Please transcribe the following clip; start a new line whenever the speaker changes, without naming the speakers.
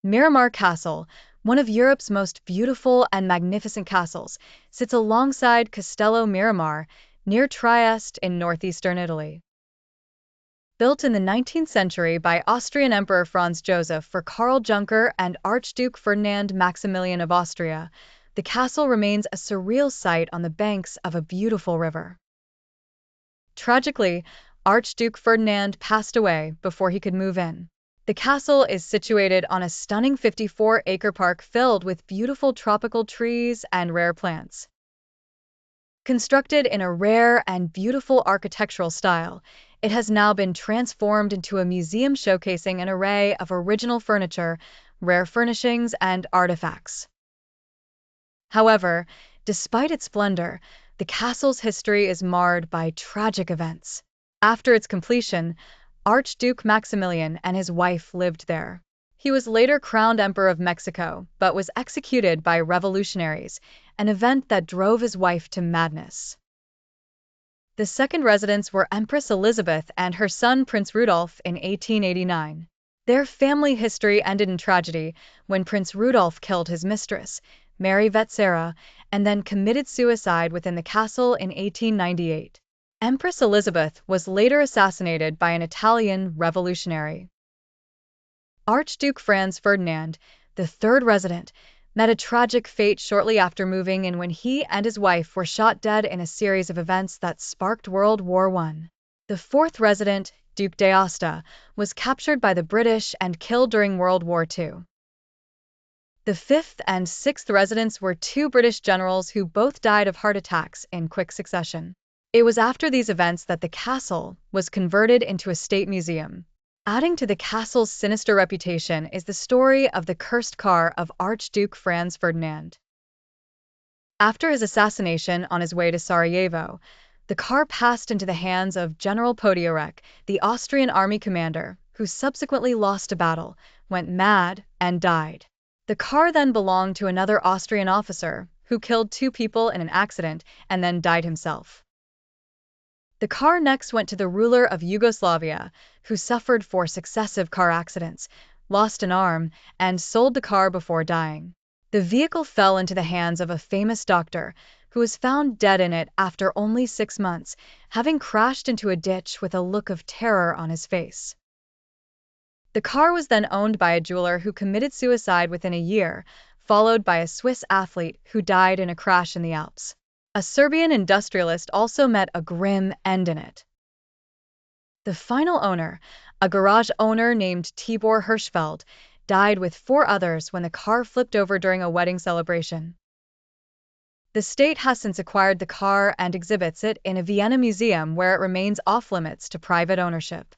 Miramar Castle, one of Europe's most beautiful and magnificent castles, sits alongside Castello Miramar, near Trieste in northeastern Italy. Built in the 19th century by Austrian Emperor Franz Joseph for Karl Junker and Archduke Ferdinand Maximilian of Austria, the castle remains a surreal sight on the banks of a beautiful river. Tragically, Archduke Ferdinand passed away before he could move in. The castle is situated on a stunning 54-acre park filled with beautiful tropical trees and rare plants. Constructed in a rare and beautiful architectural style, it has now been transformed into a museum showcasing an array of original furniture, rare furnishings, and artifacts. However, despite its splendor, the castle's history is marred by tragic events. After its completion, Archduke Maximilian and his wife lived there. He was later crowned Emperor of Mexico, but was executed by revolutionaries, an event that drove his wife to madness. The second residents were Empress Elizabeth and her son Prince Rudolf in 1889. Their family history ended in tragedy when Prince Rudolf killed his mistress, Mary Vetsera, and then committed suicide within the castle in 1898. Empress Elizabeth was later assassinated by an Italian revolutionary. Archduke Franz Ferdinand, the third resident, met a tragic fate shortly after moving in when he and his wife were shot dead in a series of events that sparked World War I. The fourth resident, Duke d'Aosta, was captured by the British and killed during World War II. The fifth and sixth residents were two British generals who both died of heart attacks in quick succession. It was after these events that the castle was converted into a state museum. Adding to the castle's sinister reputation is the story of the cursed car of Archduke Franz Ferdinand. After his assassination on his way to Sarajevo, the car passed into the hands of General Podioreck, the Austrian army commander, who subsequently lost a battle, went mad, and died. The car then belonged to another Austrian officer, who killed two people in an accident and then died himself. The car next went to the ruler of Yugoslavia, who suffered 4 successive car accidents, lost an arm, and sold the car before dying. The vehicle fell into the hands of a famous doctor, who was found dead in it after only 6 months, having crashed into a ditch with a look of terror on his face. The car was then owned by a jeweler who committed suicide within a year, followed by a Swiss athlete who died in a crash in the Alps. A Serbian industrialist also met a grim end in it. The final owner, a garage owner named Tibor Hirschfeld, died with 4 others when the car flipped over during a wedding celebration. The state has since acquired the car and exhibits it in a Vienna museum where it remains off-limits to private ownership.